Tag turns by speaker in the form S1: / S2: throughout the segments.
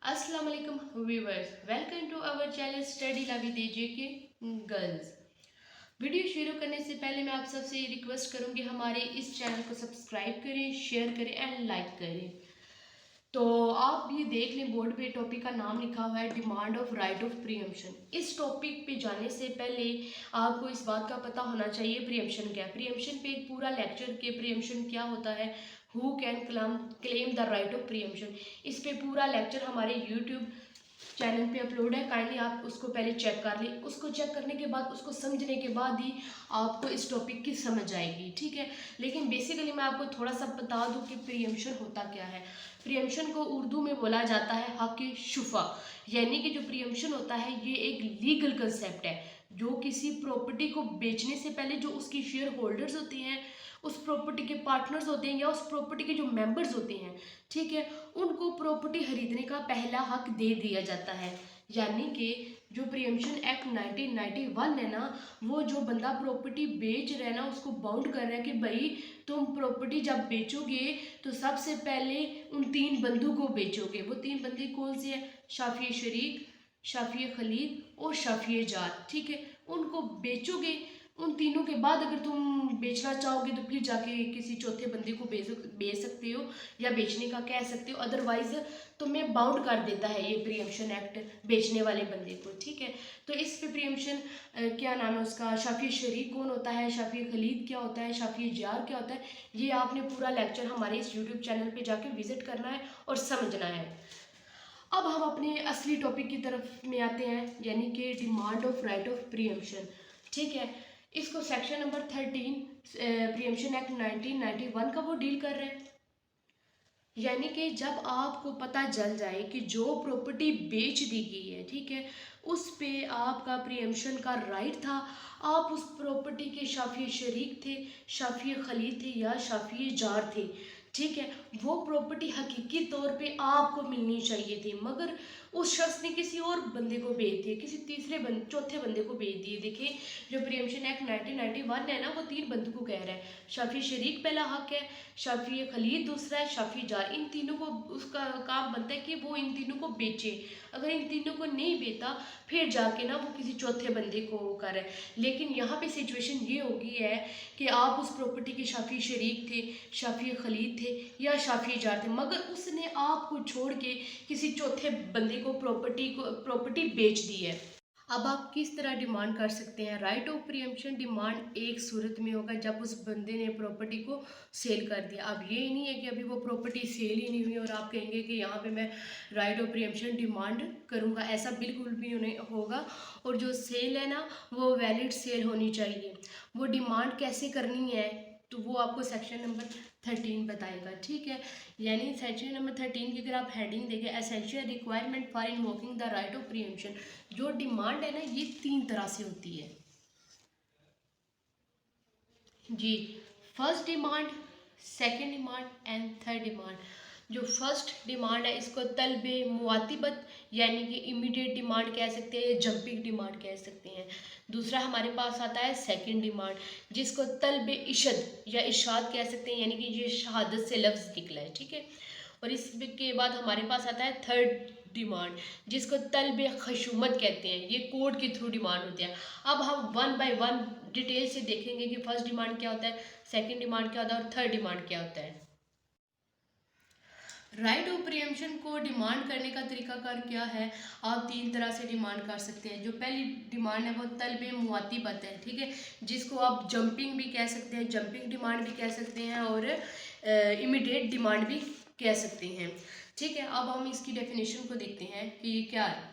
S1: अस्सलाम वालेकुम viewers, welcome to our channel study law with K girls. Video शुरू करने से पहले मैं आप सबसे रिक्वेस्ट करूंगी हमारे इस चैनल को सब्सक्राइब करें, शेयर करें एंड लाइक करें। तो आप ये देख लें, बोर्ड पे टॉपिक का नाम लिखा हुआ है demand of right of preemption. इस टॉपिक पे जाने से पहले आपको इस बात का पता होना चाहिए प्रीएम्पशन क्या है। प्रीएम्पशन पे एक पूरा लेक्चर के प्रीएम्पशन क्या होता है, who can claim the right of preemption, इस पे पूरा लेक्चर हमारे यूट्यूब चैनल पे अपलोड है। काइंडली आप उसको पहले चेक कर लें। उसको चेक करने के बाद, उसको समझने के बाद ही आपको इस टॉपिक की समझ आएगी, ठीक है। लेकिन बेसिकली मैं आपको थोड़ा सा बता दूं कि प्रीएम्पशन होता क्या है। प्रीएम्पशन को उर्दू में बोला जाता है हक शुफा, यानी कि जो प्रीएम्पशन होता है ये एक लीगल कंसेप्ट है जो किसी प्रॉपर्टी को बेचने से पहले जो उसकी शेयर होल्डर्स होते हैं, उस प्रॉपर्टी के पार्टनर्स होते हैं या उस प्रॉपर्टी के जो मेंबर्स होते हैं, ठीक है, उनको प्रॉपर्टी खरीदने का पहला हक दे दिया जाता है। यानी कि जो प्रीएम्पशन एक्ट 1991 है ना, वो जो बंदा प्रॉपर्टी बेच रहा है ना उसको बाउंड कर रहा है कि भाई तुम प्रॉपर्टी जब बेचोगे तो सबसे पहले उन तीन बंदों को बेचोगे। वो तीन बंदे कौन से हैं? शाफी शरीक, शाफी खलीद और शाफी जार, ठीक है। उनको बेचोगे, उन तीनों के बाद अगर तुम बेचना चाहोगे तो फिर जाके किसी चौथे बंदे को बेच सकते हो या बेचने का कह सकते हो, अदरवाइज तुम्हें बाउंड कर देता है ये प्रीएम्पशन एक्ट बेचने वाले बंदे को, ठीक है। तो इस पे प्रीएम्पशन क्या नाम है उसका, शाफी शरीक कौन होता है, शाफी खलीद क्या होता है, शाफी जार क्या होता है, ये आपने पूरा लेक्चर हमारे इस यूट्यूब चैनल पे जाके विजिट करना है और समझना है। अब हम अपने असली टॉपिक की तरफ में आते हैं, यानी कि demand of right of preemption, ठीक है। इसको सेक्शन नंबर 13 प्रीएम्पशन एक्ट 1991 का वो डील कर रहे हैं। यानी कि जब आपको पता चल जाए कि जो प्रॉपर्टी बेच दी गई है, ठीक है, उस पे आपका प्रीएम्पशन का राइट था, आप उस प्रॉपर्टी के शाफी शरीक थे, शाफी खलीद थे या शाफी जार थे, ठीक है, वो प्रॉपर्टी हकीकी तौर पे आपको मिलनी चाहिए थी, मगर उस शख्स ने किसी और बंदे को बेच दिया, किसी चौथे बंदे को बेच दिए। देखिए, जो प्रीएम्पशन एक्ट 1991 है ना, वो तीन बंदों को कह रहा है। शाफी शरीक पहला हक है, शाफी खलीद दूसरा है, शाफी जार। इन तीनों को उसका काम बनता है कि वो इन तीनों को बेचे। अगर इन तीनों को नहीं बेचा फिर जाके ना वो किसी चौथे बंदे को करे। लेकिन यहाँ पे सिचुएशन ये हो गई है कि आप उस प्रॉपर्टी के शाफी शरीक थे, शाफी खलीद थे या शाफी जार थे, मगर उसने आपको छोड़ के किसी चौथे बंदे को प्रॉपर्टी बेच दी है। अब आप किस तरह डिमांड कर सकते हैं? राइट ऑफ प्रीएम्पशन डिमांड एक सूरत में होगा जब उस बंदे ने प्रॉपर्टी को सेल कर दिया। अब ये नहीं है कि अभी वो प्रॉपर्टी सेल ही नहीं हुई और आप कहेंगे कि यहाँ पे मैं राइट ऑफ प्रीएम्पशन डिमांड करूँगा, ऐसा बिल्कुल भी नहीं होगा। और जो सेल है ना, वो वैलिड सेल होनी चाहिए। वो डिमांड कैसे करनी है तो वो आपको सेक्शन नंबर 13 बताएगा, ठीक है। यानी सेक्शन नंबर 13 की अगर आप हेडिंग देखें, essential requirement for invoking the right of preemption, जो डिमांड है ना ये तीन तरह से होती है जी। First demand, second demand and third demand. जो फर्स्ट डिमांड है इसको तलबे मुआतिबत यानी कि इमीडिएट डिमांड कह सकते हैं, जंपिंग डिमांड कह सकते हैं। दूसरा हमारे पास आता है सेकंड डिमांड, जिसको तलबे इशद या इशाद कह सकते हैं, यानी कि ये शहादत से लफ्ज़ निकला है, ठीक है। और इसके बाद हमारे पास आता है थर्ड डिमांड, जिसको तलब खशूमत कहते हैं। ये कोर्ट के थ्रू डिमांड होते हैं। अब हम वन बाय वन डिटेल से देखेंगे कि फर्स्ट डिमांड क्या होता है, सेकंड डिमांड क्या होता है और थर्ड डिमांड क्या होता है। राइट ऑफ प्रीएम्पशन को डिमांड करने का तरीकाकार क्या है? आप तीन तरह से डिमांड कर सकते हैं। जो पहली डिमांड है वो तलब मुआतिबत है, ठीक है, जिसको आप जंपिंग भी कह सकते हैं, जंपिंग डिमांड भी कह सकते हैं और इमीडिएट डिमांड भी कह सकते हैं, ठीक है। अब हम इसकी डेफिनेशन को देखते हैं कि ये क्या है।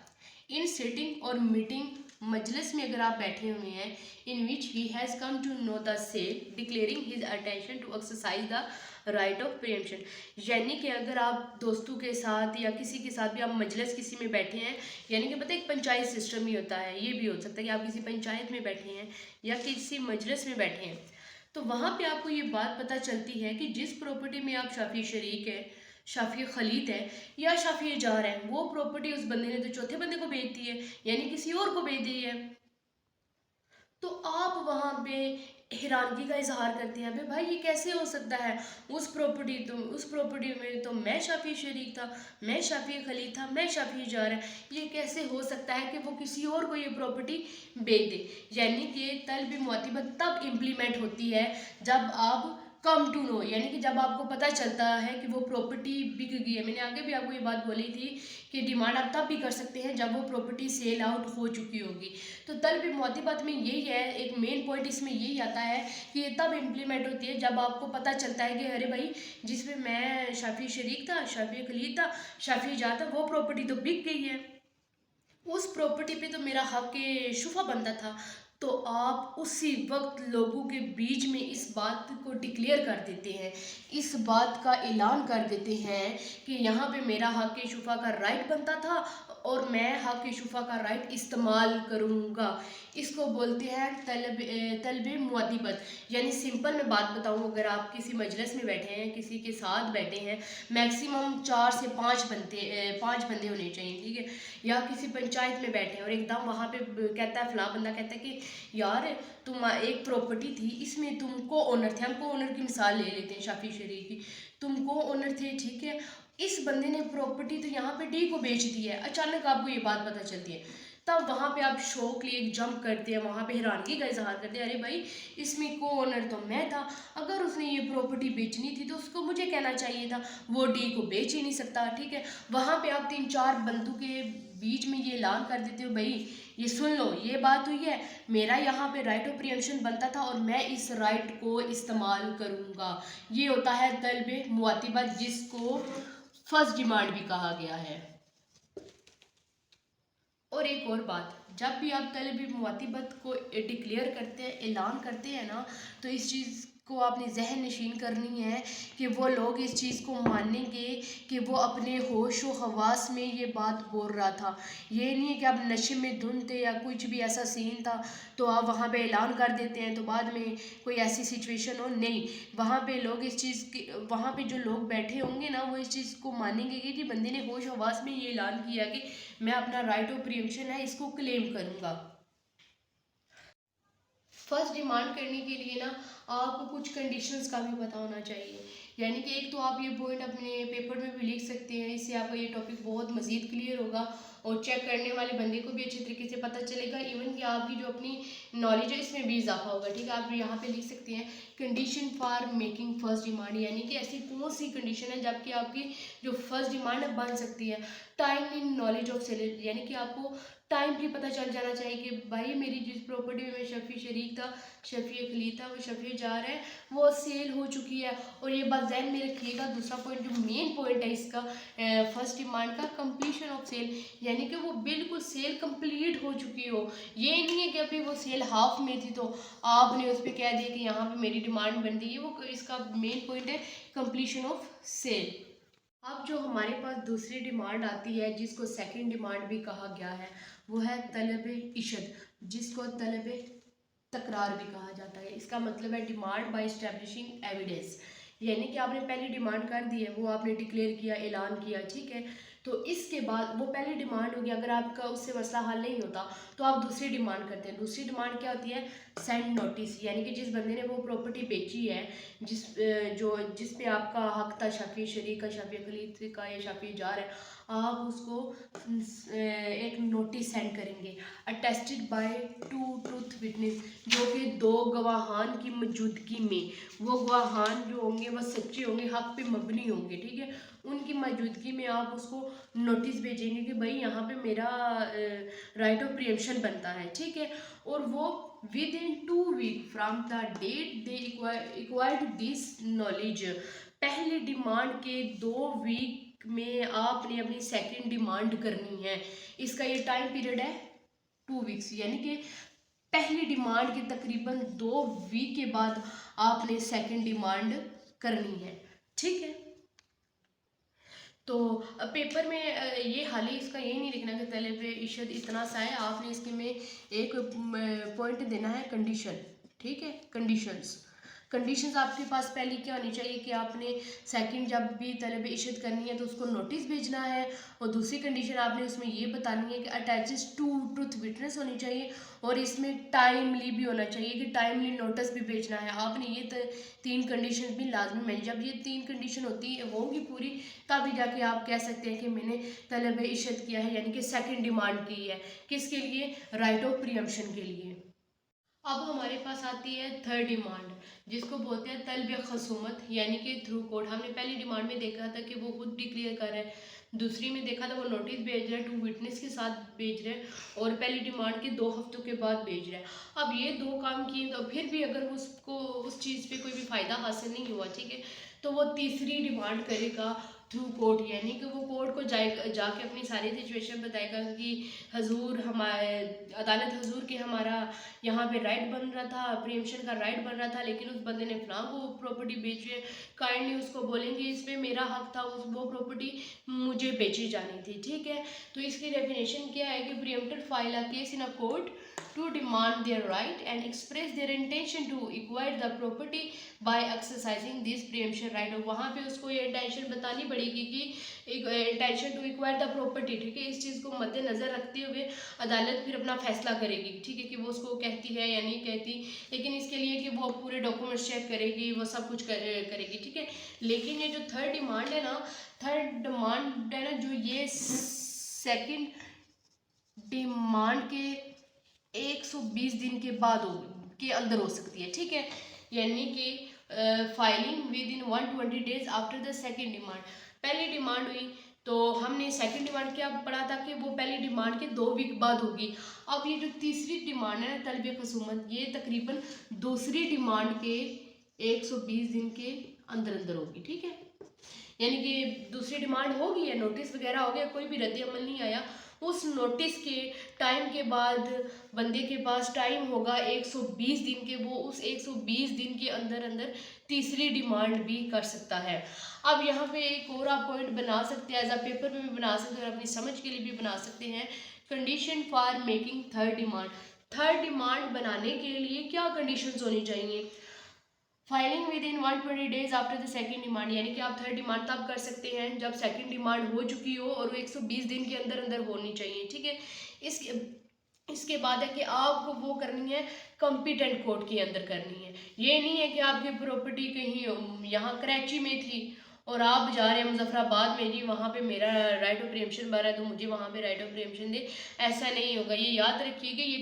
S1: इन सिटिंग और मीटिंग, मजलिस में अगर आप बैठे हुए हैं, in which he has come to know the sale declaring his attention to exercise the right of preemption, यानी कि अगर आप दोस्तों के साथ या किसी के साथ भी आप मजलिस किसी में बैठे हैं, यानी कि पता है एक पंचायत सिस्टम ही होता है, ये भी हो सकता है कि आप किसी पंचायत में बैठे हैं या किसी मजलिस में बैठे हैं, तो वहाँ पे आपको ये बात पता चलती है कि जिस प्रॉपर्टी में आप शाफी शरीक है, शाफी खलीद है या शाफी जार है, वो प्रॉपर्टी उस बंदे ने तो चौथे बंदे को बेच दी है, यानी किसी और को बेच दी है। तो आप वहाँ पे हैरानगी का इजहार करते हैं, अबे भाई ये कैसे हो सकता है, उस प्रॉपर्टी में तो मैं शाफी शरीक था, मैं शाफी खलीद था, मैं शाफी जार है, ये कैसे हो सकता है कि वो किसी और को ये प्रॉपर्टी बेच दे। यानी कि तलब मुअत्तबत तब इम्प्लीमेंट होती है जब आप कम टू नो, यानी कि जब आपको पता चलता है कि वो प्रॉपर्टी बिक गई है। मैंने आगे भी आपको ये बात बोली थी कि डिमांड आप तब भी कर सकते हैं जब वो प्रॉपर्टी सेल आउट हो चुकी होगी। तो तलब मुअत्तबत में यही है, एक मेन पॉइंट इसमें यही आता है कि ये तब इम्प्लीमेंट होती है जब आपको पता चलता है कि अरे भाई जिसमें मैं शाफी शरीक था, शाफी खलीद था, शाफी जा था, वो प्रॉपर्टी तो बिक गई है, उस प्रॉपर्टी पे तो मेरा हक शुफा बनता था। तो आप उसी वक्त लोगों के बीच में इस बात को डिक्लेयर कर देते हैं, इस बात का ऐलान कर देते हैं कि यहाँ पे मेरा हक शुफा का राइट बनता था और मैं हक शुफा का राइट इस्तेमाल करूँगा। इसको बोलते हैं तलब मुअत्तबत। यानी सिंपल मैं बात बताऊँ, अगर आप किसी मजलिस में बैठे हैं, किसी के साथ बैठे हैं, मैक्सिमम 4 से 5 बंदे होने चाहिए, ठीक है, या किसी पंचायत में बैठे हैं और एकदम वहाँ पे कहता है, फला बंदा कहता है कि यार तुम एक प्रॉपर्टी थी, इसमें तुमको ओनर थे, हमको ओनर की मिसाल ले लेते हैं शाफी शरीफ की, तुमको ओनर थे, ठीक है, इस बंदे ने प्रॉपर्टी तो यहाँ पे डी को बेच दी है, अचानक आपको ये बात पता चलती है, तब वहाँ पे आप शौक लिए एक जंप करते हैं, वहाँ पे हैरानगी का इजहार करते हैं, अरे भाई इसमें को ओनर तो मैं था, अगर उसने ये प्रॉपर्टी बेचनी थी तो उसको मुझे कहना चाहिए था, वो डी को बेच ही नहीं सकता, ठीक है। वहाँ पे आप 3-4 बंदों के बीच में ये ऐलान कर देते हो, भाई ये सुन लो, ये बात हुई है, मेरा यहाँ पे राइट ऑफ प्रियम्पशन बनता था और मैं इस राइट को इस्तेमाल करूँगा। ये होता है तलब मुअत्तबत, जिसको फर्स्ट डिमांड भी कहा गया है। और एक और बात, जब भी आप तलब मुअत्तबत को डिक्लेयर करते हैं, ऐलान करते हैं ना, तो इस चीज़ को आपने जहन नशीन करनी है कि वो लोग इस चीज़ को मानेंगे कि वो अपने होश व हवास में ये बात बोल रहा था। ये नहीं है कि आप नशे में धुन थे या कुछ भी ऐसा सीन था तो आप वहाँ पे ऐलान कर देते हैं तो बाद में कोई ऐसी सिचुएशन हो, नहीं, वहाँ पे लोग इस चीज़ की, वहाँ पे जो लोग बैठे होंगे ना, वो इस चीज़ को मानेंगे कि जी बंदे ने होश हवास में ये ऐलान किया कि मैं अपना राइट ऑफ प्रियम्पशन है इसको क्लेम करूँगा। फर्स्ट डिमांड करने के लिए ना आपको कुछ कंडीशंस का भी पता होना चाहिए। यानी कि एक तो आप ये पॉइंट अपने पेपर में भी लिख सकते हैं, इससे आपका ये टॉपिक बहुत मज़ीद क्लियर होगा और चेक करने वाले बंदे को भी अच्छे तरीके से पता चलेगा, इवन कि आपकी जो अपनी नॉलेज है इसमें भी इजाफा होगा, ठीक है। आप यहाँ पे लिख सकते हैं condition for making first demand, यानी कि ऐसी कौन सी कंडीशन है जबकि आपकी जो फर्स्ट डिमांड बन सकती है। Time in knowledge of seller, यानी कि आपको टाइम भी पता चल जाना चाहिए कि भाई मेरी जिस प्रॉपर्टी में मैं शफी शरीक था, शफी खलीद था, वो शफी जा रहा है, वो सेल हो चुकी है। और ये बात जहन में रखिएगा, दूसरा पॉइंट जो मेन पॉइंट है इसका फर्स्ट डिमांड का, कंप्लीशन ऑफ सेल, यानी कि वो बिल्कुल सेल कंप्लीट हो चुकी हो। ये नहीं है कि अभी वो सेल हाफ में थी तो आपने उस पर कह दिया कि यहाँ पे मेरी डिमांड बन रही है, वो इसका मेन पॉइंट है कंप्लीशन ऑफ सेल। अब जो हमारे पास दूसरी डिमांड आती है जिसको सेकंड डिमांड भी कहा गया है, वो है तलब इशद, जिसको तलब तकरार भी कहा जाता है। इसका मतलब है डिमांड बाय एस्टेब्लिशिंग एविडेंस, यानी कि आपने पहली डिमांड कर दी है, वो आपने डिक्लेयर किया, ऐलान किया, ठीक है, तो इसके बाद वो पहली डिमांड होगी, अगर आपका उससे मसला हल नहीं होता तो आप दूसरी डिमांड करते हैं। दूसरी डिमांड क्या होती है, सेंड नोटिस, यानी कि जिस बंदे ने वो प्रॉपर्टी बेची है, जिस पे आपका हक था, शफी शरीक का, शफी खलीद का या शफी जार है, आप उसको एक नोटिस सेंड करेंगे अटेस्टेड बाय 2 ट्रूथ विटनेस, जो कि 2 गवाहान की मौजूदगी में, वो गवाहान जो होंगे वो सच्चे होंगे, हक पे मबनी होंगे, ठीक है, उनकी मौजूदगी में आप उसको नोटिस भेजेंगे कि भाई यहाँ पे मेरा राइट ऑफ प्रियम्पशन बनता है, ठीक है, और वो with in 2 week from the date they acquired this knowledge, पहली डिमांड के 2 वीक में आपने अपनी सेकंड डिमांड करनी है। इसका ये टाइम पीरियड है 2 वीक्स, यानी कि पहली डिमांड के तकरीबन 2 वीक के बाद आपने सेकंड डिमांड करनी है, ठीक है। तो पेपर में ये हाल ही इसका ये नहीं लिखना कि तलब इशद इतना सा है, आपने इसके में एक पॉइंट देना है कंडीशन, ठीक है, कंडीशंस। कंडीशंस आपके पास पहले क्या होनी चाहिए कि आपने सेकंड जब भी तलब इशद करनी है तो उसको नोटिस भेजना है, और दूसरी कंडीशन आपने उसमें ये बतानी है कि अटैचेस टू ट्रुथ विटनेस होनी चाहिए, और इसमें टाइमली भी होना चाहिए कि टाइमली नोटिस भी भेजना है। आपने ये 3 कंडीशन भी लाजमी है। जब ये 3 कंडीशन होंगी पूरी, तभी जाके आप कह सकते हैं कि मैंने तलब इशद किया है, यानी कि सेकंड डिमांड की है। किसके लिए? राइट ऑफ प्रीएम्पशन के लिए। अब हमारे पास आती है थर्ड डिमांड, जिसको बोलते हैं तलब खसूमत, यानी कि थ्रू कोर्ट। हमने पहली डिमांड में देखा था कि वो खुद डिक्लेयर कर रहा है, दूसरी में देखा था वो नोटिस भेज रहा है, टू विटनेस के साथ भेज रहे हैं, और पहली डिमांड के 2 हफ्तों के बाद भेज रहा है। अब ये 2 काम किए तो फिर भी अगर उसको उस चीज़ पे कोई भी फ़ायदा हासिल नहीं हुआ, ठीक है, तो वो तीसरी डिमांड करेगा थ्रू कोर्ट, यानी कि वो कोर्ट को जाके अपनी सारी सिचुएशन बताएगा कि हजूर हमारे अदालत हजूर के हमारा यहाँ पे राइट बन रहा था, प्रीएम्पशन का राइट बन रहा था, लेकिन उस बंदे ने फलां को प्रॉपर्टी बेची है, काइंडली उसको बोलेंगे इस पे मेरा हक था, उस वो प्रॉपर्टी मुझे बेची जानी थी, ठीक है। तो इसकी डेफिनेशन क्या है कि preempted file a case in a court to demand their right and express their intention to acquire the property by exercising this preemption right. और वहाँ पे उसको ये इंटेंशन बतानी पड़ेगी कि intention to acquire the property, ठीक है। इस चीज़ को मद्देनजर रखते हुए अदालत फिर अपना फैसला करेगी, ठीक है, कि वो उसको कहती है या नहीं कहती, लेकिन इसके लिए कि वो पूरे डॉक्यूमेंट्स चेक करेगी, वो सब कुछ करेगी, ठीक है। लेकिन ये जो थर्ड डिमांड है ना, जो ये सेकंड डिमांड के 120 दिन के बाद के अंदर हो सकती है, ठीक है, यानी कि filing with in 120 days after the second demand. पहली डिमांड हुई तो हमने सेकंड डिमांड क्या पढ़ा था कि वो पहली डिमांड के 2 वीक बाद होगी। अब ये जो तीसरी डिमांड है तलब खसूमत, ये तकरीबन दूसरी डिमांड के 120 दिन के अंदर अंदर होगी, ठीक है। यानी कि दूसरी डिमांड होगी या नोटिस वगैरह हो गया, कोई भी रद्द अमल नहीं आया, उस नोटिस के टाइम के बाद बंदे के पास टाइम होगा 120 दिन के, वो उस 120 दिन के अंदर अंदर तीसरी डिमांड भी कर सकता है। अब यहाँ पे एक और आप पॉइंट बना सकते हैं, एज अ पेपर में भी बना सकते हैं और अपनी समझ के लिए भी बना सकते हैं। Condition for making third demand, third demand बनाने के लिए क्या कंडीशंस होनी चाहिए? Filing with in 120 days after the second demand, यानी कि आप थर्ड डिमांड तब कर सकते हैं जब सेकंड डिमांड हो चुकी हो और वो 120 दिन के अंदर अंदर होनी चाहिए, ठीक है। इसके बाद है कि आपको वो करनी है कॉम्पिटेंट कोर्ट के अंदर करनी है। ये नहीं है कि आपकी प्रॉपर्टी कहीं यहाँ कराची में थी और आप जा रहे हैं मुजफ्फराबाद में, जी वहाँ पे मेरा राइट ऑफ प्रीएम्पशन बन रहा है तो मुझे वहाँ पे राइट ऑफ प्रीएम्पशन दे, ऐसा नहीं होगा। ये याद रखिए कि ये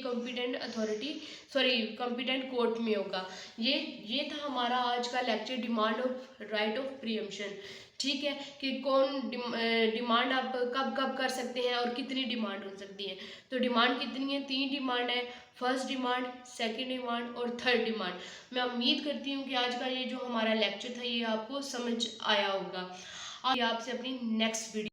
S1: कॉम्पिटेंट कोर्ट में होगा। ये था हमारा आज का lecture, demand of right of preemption, ठीक है, कि कौन डिमांड आप कब कब कर सकते हैं और कितनी डिमांड हो सकती है। तो डिमांड कितनी है? 3 डिमांड है, फर्स्ट डिमांड, सेकंड डिमांड और थर्ड डिमांड। मैं उम्मीद करती हूँ कि आज का ये जो हमारा लेक्चर था ये आपको समझ आया होगा। आपसे अपनी नेक्स्ट वीडियो